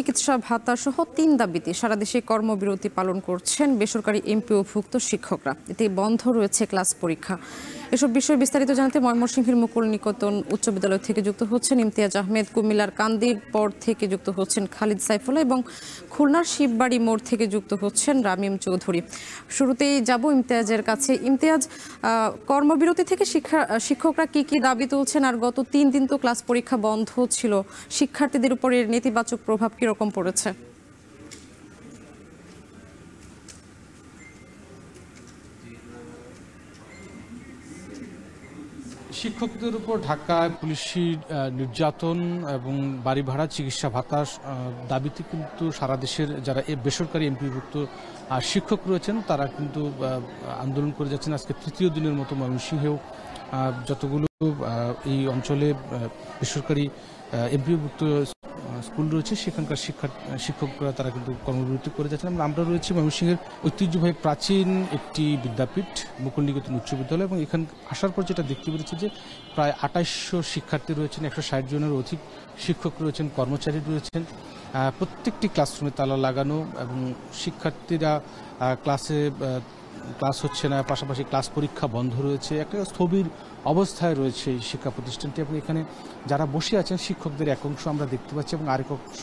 চিকিৎসা ভাতা সহ ৩ দাবিতে সারা দেশে কর্মবিরতি পালন করছেন বেসরকারি এমপিওভুক্ত শিক্ষকরা। এতে বন্ধ রয়েছে ক্লাস পরীক্ষা। এসব বিষয়ে বিস্তারিত জানাতে ময়মনসিংহের মুকুল নিকেতন উচ্চ বিদ্যালয় থেকে যুক্ত হচ্ছেন ইমতিয়াজ আহমেদ, কুমিল্লার কান্দির পর থেকে যুক্ত হচ্ছেন খালিদ সাইফুল্লাহ এবং খুলনার শিববাড়ি মোড় থেকে যুক্ত হচ্ছেন রামিম চৌধুরী। শুরুতেই যাব ইমতিয়াজের কাছে। ইমতিয়াজ, কর্মবিরতি থেকে শিক্ষকরা কি কি দাবি তুলছেন, আর গত 3 দিন তো ক্লাস পরীক্ষা বন্ধ ছিল, শিক্ষার্থীদের উপর এর নেতিবাচক প্রভাব কিরকম পড়েছে? শিক্ষকদের উপর ঢাকায় পুলিশি নির্যাতন এবং বাড়ি ভাড়া, চিকিৎসা ভাতা দাবিতে কিন্তু সারা দেশের যারা বেসরকারি এমপিভুক্ত শিক্ষক রয়েছেন তারা কিন্তু আন্দোলন করে যাচ্ছেন। আজকে 3য় দিনের মতো ময়মনসিংহেও যতগুলো এই অঞ্চলে বেসরকারি এমপিভুক্ত স্কুল রয়েছে সেখানকার শিক্ষকরা তারা কিন্তু কর্মবিরতি করে যাচ্ছেন। আমরা রয়েছি ময়মনসিংহের ঐতিহ্যবাহী প্রাচীন একটি বিদ্যাপীঠ মুকুল নিকেতন উচ্চ বিদ্যালয়, এবং এখানে আসার পর যেটা দেখতে পেরেছি যে প্রায় 2800 শিক্ষার্থী রয়েছেন, 160 জনের অধিক শিক্ষক রয়েছেন, কর্মচারী রয়েছেন। প্রত্যেকটি ক্লাসরুমে তালা লাগানো এবং শিক্ষার্থীরা ক্লাস হচ্ছে না, পাশাপাশি ক্লাস পরীক্ষা বন্ধ রয়েছে। একটা স্থবির অবস্থায় রয়েছে এই শিক্ষা প্রতিষ্ঠানটি, এবং এখানে যারা বসে আছেন শিক্ষকদের এক অংশ আমরা দেখতে পাচ্ছি এবং আরেক অংশ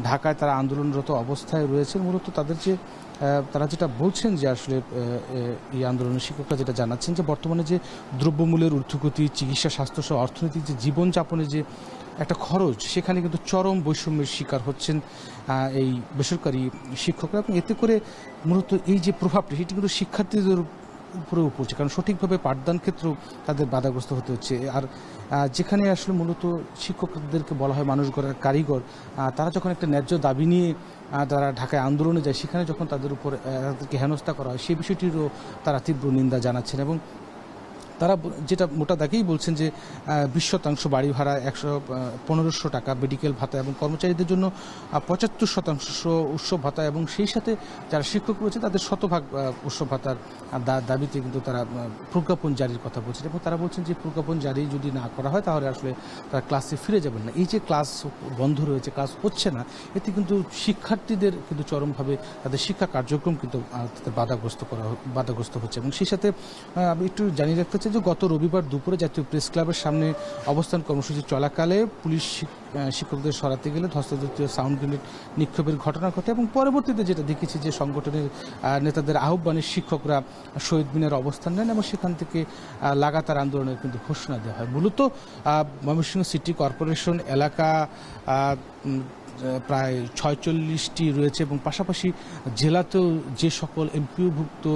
ঢাকায় তারা আন্দোলনরত অবস্থায় রয়েছেন। মূলত তারা যেটা বলছেন যে আসলে এই আন্দোলনের শিক্ষকরা যেটা জানাচ্ছেন যে বর্তমানে যে দ্রব্যমূল্যের ঊর্ধ্বগতি, চিকিৎসা, স্বাস্থ্যসহ অর্থনৈতিক যে জীবনযাপনের যে একটা খরচ, সেখানে কিন্তু চরম বৈষম্যের শিকার হচ্ছেন এই বেসরকারি শিক্ষকরা, এবং এতে করে মূলত এই যে প্রভাবটা সেটি কিন্তু শিক্ষার্থীদের উপরেও পড়ছে, কারণ সঠিকভাবে পাঠদান ক্ষেত্রেও তাদের বাধাগ্রস্ত হতে হচ্ছে। আর যেখানে আসলে মূলত শিক্ষকদেরকে বলা হয় মানুষ গড়ার কারিগর, তারা যখন একটা ন্যায্য দাবি নিয়ে তারা ঢাকায় আন্দোলনে যায়, সেখানে যখন তাদের উপর তাদেরকে হেনস্থা করা হয় সেই বিষয়টিরও তারা তীব্র নিন্দা জানাচ্ছেন। এবং তারা যেটা মোটা দাগেই বলছেন যে 20% বাড়ি ভাড়া, 1500 টাকা মেডিকেল ভাতা এবং কর্মচারীদের জন্য 75% উৎসব ভাতা, এবং সেই সাথে যারা শিক্ষক রয়েছে তাদের শতভাগ উৎসব ভাতার দাবিতে কিন্তু তারা প্রজ্ঞাপন জারির কথা বলছেন। এবং তারা বলছেন যে প্রজ্ঞাপন জারি যদি না করা হয় তাহলে আসলে তারা ক্লাসে ফিরে যাবেন না। এই যে ক্লাস বন্ধ রয়েছে, ক্লাস হচ্ছে না, এতে কিন্তু শিক্ষার্থীদের কিন্তু চরমভাবে তাদের শিক্ষা কার্যক্রম কিন্তু বাধাগ্রস্ত হচ্ছে। এবং সেই সাথে আমি একটু জানিয়ে রাখতে চাই যে গত রবিবার দুপুরে জাতীয় প্রেস ক্লাবের সামনে অবস্থান কর্মসূচি চলাকালে পুলিশ শিক্ষকদের সরাতে গেলে ধস্তাধস্তি সাউন্ড গ্রেনেড নিক্ষেপের ঘটনা ঘটে, এবং পরবর্তীতে যেটা দেখেছি যে সংগঠনের নেতাদের আহ্বানে শিক্ষকরা শহীদ মিনারে অবস্থান নেন এবং সেখান থেকে লাগাতার আন্দোলনের কিন্তু ঘোষণা দেওয়া হয়। মূলত ময়মনসিংহ সিটি কর্পোরেশন এলাকা প্রায় 46টি রয়েছে, এবং পাশাপাশি জেলাতেও যে সকল এমপিওভুক্ত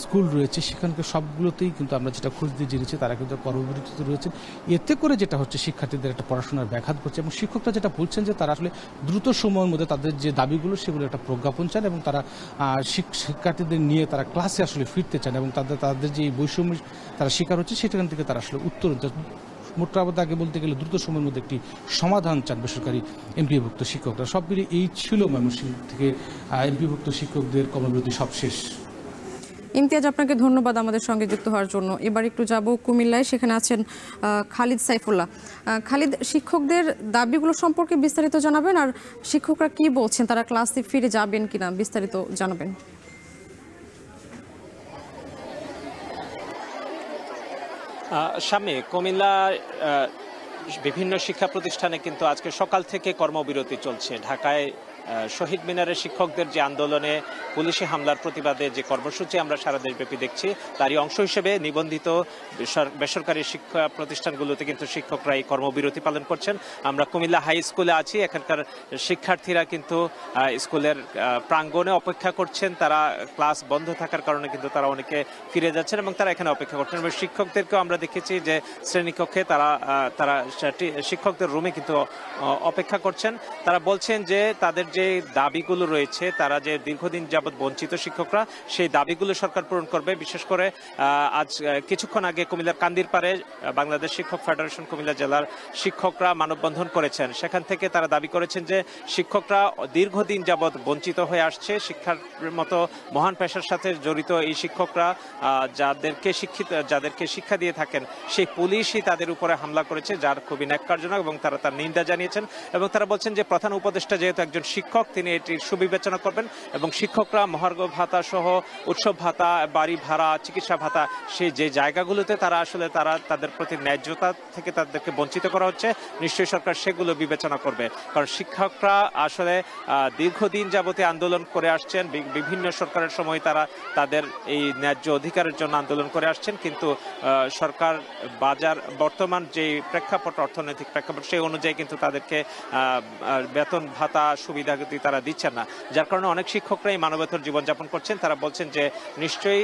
স্কুল রয়েছে সেখানকার সবগুলোতেই কিন্তু আমরা যেটা খোঁজ দিয়ে জেনেছি তারা কিন্তু কর্মবিরতিতে রয়েছেন। এতে করে যেটা হচ্ছে শিক্ষার্থীদের একটা পড়াশোনার ব্যাঘাত ঘটছে, এবং শিক্ষকরা যেটা বলছেন যে তারা আসলে দ্রুত সময়ের মধ্যে তাদের যে দাবিগুলো সেগুলো একটা প্রজ্ঞাপন চান, এবং তারা শিক্ষার্থীদের নিয়ে তারা ক্লাসে আসলে ফিরতে চান, এবং তাদের যে বৈষম্য তারা শিকার হচ্ছে সেখান থেকে তারা আসলে উত্তর মোটামুটি আগে বলতে গেলে দ্রুত সময়ের মধ্যে একটি সমাধান চান বেসরকারি এমপিভুক্ত শিক্ষকরা। সব মিলিয়ে এই ছিল ময়মনসিংহ থেকে এমপিভুক্ত শিক্ষকদের কর্মবিরতি সবশেষ। ইমতিয়াজ, আপনাকে ধন্যবাদ আমাদের সঙ্গে যুক্ত হওয়ার জন্য। এবার একটু যাব কুমিল্লায়, সেখানে আছেন খালিদ সাইফুল্লাহ। খালিদ, শিক্ষকদের দাবিগুলো সম্পর্কে বিস্তারিত জানাবেন, আর শিক্ষকরা কি বলছেন, তারা ক্লাসে ফিরে যাবেন কিনা বিস্তারিত জানাবেন। স্বামী, কুমিল্লার বিভিন্ন শিক্ষা প্রতিষ্ঠানে কিন্তু আজকে সকাল থেকে কর্মবিরতি চলছে। ঢাকায় শহীদ মিনারের শিক্ষকদের যে আন্দোলনে পুলিশি হামলার প্রতিবাদে যে কর্মসূচি আমরা সারা দেশব্যাপী দেখছি, তারই অংশ হিসেবে নিবন্ধিত বেসরকারি শিক্ষা প্রতিষ্ঠানগুলোতে কিন্তু শিক্ষকরা এই কর্মবিরতি পালন করছেন। আমরা কুমিল্লা হাই স্কুলে আছি, এখানকার শিক্ষার্থীরা কিন্তু স্কুলের প্রাঙ্গণে অপেক্ষা করছেন। তারা ক্লাস বন্ধ থাকার কারণে কিন্তু তারা অনেকে ফিরে যাচ্ছেন এবং তারা এখানে অপেক্ষা করছেন। এবং শিক্ষকদেরকেও আমরা দেখেছি যে শ্রেণীকক্ষে তারা শিক্ষকদের রুমে কিন্তু অপেক্ষা করছেন। তারা বলছেন যে তাদের যে দাবিগুলো রয়েছে, তারা যে দীর্ঘদিন যাবৎ বঞ্চিত শিক্ষকরা, সেই দাবিগুলো সরকার পূরণ করবে। বিশেষ করে আজ কিছুক্ষণ আগে কুমিল্লার কান্দিরপাড়ে বাংলাদেশ শিক্ষক ফেডারেশন কুমিল্লা জেলার শিক্ষকরা মানববন্ধন করেছেন। সেখান থেকে তারা দাবি করেছেন যে শিক্ষকরা দীর্ঘদিন যাবৎ বঞ্চিত হয়ে আসছে। শিক্ষার মতো মহান পেশার সাথে জড়িত এই শিক্ষকরা যাদেরকে শিক্ষা দিয়ে থাকেন, সেই পুলিশই তাদের উপরে হামলা করেছে, যার খুবই ন্যাক্কারজনক, এবং তারা তার নিন্দা জানিয়েছেন। এবং তারা বলছেন যে প্রধান উপদেষ্টা যেহেতু একজন শিক্ষক, তিনি এটির সুবিবেচনা করবেন এবং শিক্ষকরা মহার্ঘ ভাতা সহ উৎসব ভাতা, বাড়ি ভাড়া, চিকিৎসা ভাতা, সেই যে জায়গাগুলোতে তাদের প্রতি ন্যায্যতা থেকে তাদেরকে বঞ্চিত করা হচ্ছে, নিশ্চয়ই সরকার সেগুলো বিবেচনা করবে। কারণ শিক্ষকরা আসলে দীর্ঘদিন যাবতে আন্দোলন করে আসছেন, বিভিন্ন সরকারের সময় তারা তাদের এই ন্যায্য অধিকারের জন্য আন্দোলন করে আসছেন, কিন্তু সরকার বর্তমান যে প্রেক্ষাপট, অর্থনৈতিক প্রেক্ষাপট, সেই অনুযায়ী কিন্তু তাদেরকে বেতন ভাতা সুবিধা তারা দিচ্ছেন না, যার কারণে অনেক শিক্ষকরাই মানবেতর জীবনযাপন করছেন। তারা বলছেন যে নিশ্চয়ই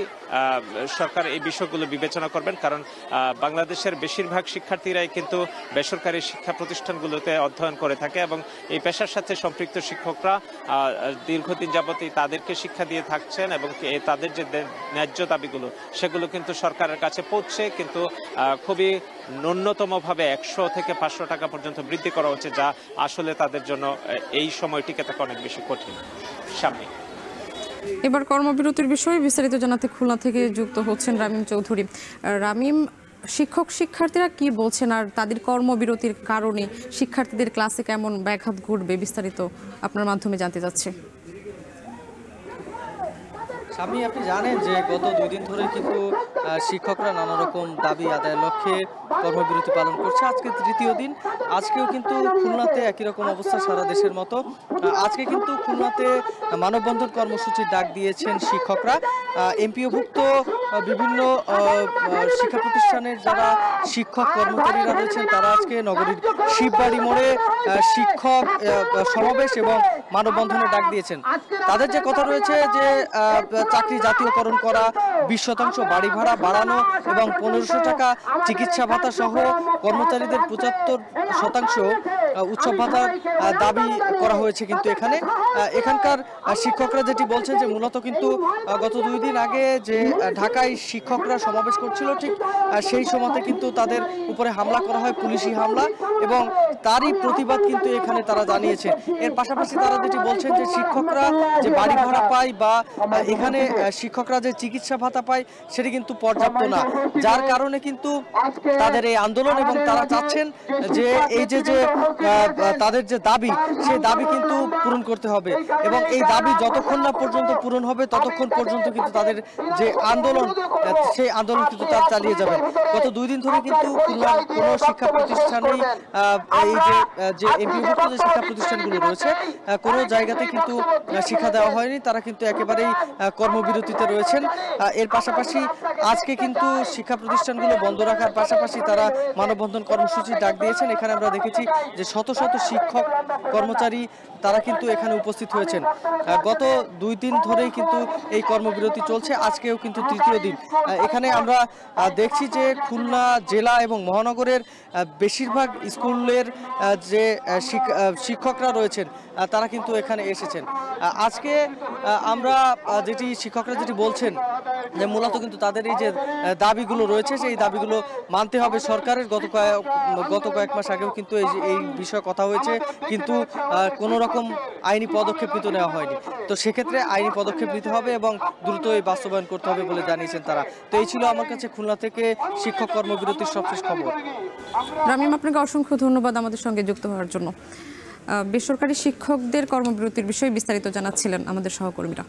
সরকার এই বিষয়গুলো বিবেচনা করবেন, কারণ বাংলাদেশের বেশিরভাগ শিক্ষার্থীরাই কিন্তু বেসরকারি শিক্ষা প্রতিষ্ঠানগুলোতে অধ্যয়ন করে থাকে এবং এই পেশার সাথে সম্পৃক্ত শিক্ষকরা দীর্ঘদিন যাবতই তাদেরকে শিক্ষা দিয়ে থাকছেন এবং তাদের যে ন্যায্য দাবিগুলো, সেগুলো কিন্তু সরকারের কাছে পৌঁছে, কিন্তু খুবই ন্যূনতমভাবে 100 থেকে 500 টাকা পর্যন্ত বৃদ্ধি করা হচ্ছে, যা আসলে তাদের জন্য এই সময় টিকে থাকা অনেক বেশি কঠিন। সামনে এবার কর্মবিরতির বিষয়ে বিস্তারিত জানাতে খুলনা থেকে যুক্ত হচ্ছেন রামিম চৌধুরী। রামিম, শিক্ষার্থীরা কি বলছেন আর তাদের কর্মবিরতির কারণে শিক্ষার্থীদের ক্লাসে কেমন ব্যাঘাত ঘটবে, বিস্তারিত আপনার মাধ্যমে জানতে চাচ্ছি। আপনি জানেন যে গত 2 দিন ধরে কিন্তু শিক্ষকরা নানা রকম দাবি আদায়ের লক্ষ্যে কর্মবিরতি পালন করছে। আজকে 3য় দিন, আজকেও কিন্তু খুলনাতে একই রকম অবস্থা সারা দেশের মতো। আজকে কিন্তু খুলনাতে মানববন্ধন কর্মসূচির ডাক দিয়েছেন শিক্ষকরা। এমপিওভুক্ত বিভিন্ন শিক্ষা প্রতিষ্ঠানের যারা শিক্ষক কর্মচারীরা রয়েছেন, তারা আজকে নগরীর শিববাড়ি মোড়ে শিক্ষক সমাবেশ এবং মানববন্ধনের ডাক দিয়েছেন। তাদের যে কথা রয়েছে যে চাকরি জাতীয়করণ করা, 20% বাড়ি ভাড়া বাড়ানো এবং 1500 টাকা চিকিৎসা ভাতা সহ কর্মচারীদের 75% উৎসব ভাতার দাবি করা হয়েছে। কিন্তু এখানকার শিক্ষকরা যেটি বলছেন যে মূলত কিন্তু গত 2 দিন আগে যে ঢাকায় শিক্ষকরা সমাবেশ করছিল, ঠিক সেই সময়তে কিন্তু তাদের উপরে হামলা করা হয়, পুলিশি হামলা, এবং তারই প্রতিবাদ কিন্তু এখানে তারা জানিয়েছেন। এর পাশাপাশি তারা যেটি বলছেন যে শিক্ষকরা যে বাড়ি ভাড়া পায় বা এখানে শিক্ষকরা যে চিকিৎসা ভাতা পায়, সেটি কিন্তু পর্যাপ্ত না, যার কারণে কিন্তু তাদের এই আন্দোলন। এবং তারা চাচ্ছেন যে এই যে তাদের যে দাবি, সেই দাবি কিন্তু পূরণ করতে হবে, এবং এই দাবি যতক্ষণ না পর্যন্ত পূরণ হবে ততক্ষণ পর্যন্ত কিন্তু তাদের যে আন্দোলন, সেই আন্দোলন কিন্তু তারা চালিয়ে যাবে। গত 2 দিন ধরে কিন্তু খুলনার কোনো শিক্ষা প্রতিষ্ঠানেই এই যে এমপিওভুক্ত যে শিক্ষা প্রতিষ্ঠানগুলো রয়েছে, কোনো জায়গাতে কিন্তু শিক্ষা দেওয়া হয়নি। তারা কিন্তু একেবারেই কর্মবিরতিতে রয়েছেন। এর পাশাপাশি আজকে কিন্তু শিক্ষা প্রতিষ্ঠানগুলো বন্ধ রাখার পাশাপাশি তারা মানববন্ধন কর্মসূচি ডাক দিয়েছেন। এখানে আমরা দেখেছি যে শত শত শিক্ষক কর্মচারী তারা কিন্তু এখানে উপস্থিত হয়েছেন। গত 2 দিন ধরেই কিন্তু এই কর্মবিরতি চলছে, আজকেও কিন্তু 3য় দিন। এখানে আমরা দেখছি যে খুলনা জেলা এবং মহানগরের বেশিরভাগ স্কুলের যে শিক্ষকরা রয়েছেন, তারা কিন্তু এখানে এসেছেন। আজকে আমরা শিক্ষকরা যেটি বলছেন যে মূলত কিন্তু তাদের এই যে দাবিগুলো রয়েছে, সেই দাবিগুলো মানতে হবে সরকারের। গত কয়েক মাস আগেও কিন্তু এই বিষয়ে কথা হয়েছে, কিন্তু কোনো রকম আইনি পদক্ষেপ কিন্তু নেওয়া হয়নি। তো সেক্ষেত্রে আইনি পদক্ষেপ নিতে হবে এবং দ্রুত এই বাস্তবায়ন করতে হবে বলে জানিয়েছেন তারা। তো এই ছিল আমার কাছে খুলনা থেকে শিক্ষক কর্মবিরতির সবশেষ খবর। রামিম, আপনাকে অসংখ্য ধন্যবাদ আমাদের সঙ্গে যুক্ত হওয়ার জন্য। বেসরকারি শিক্ষকদের কর্মবিরতির বিষয়ে বিস্তারিত জানাচ্ছিলেন আমাদের সহকর্মীরা।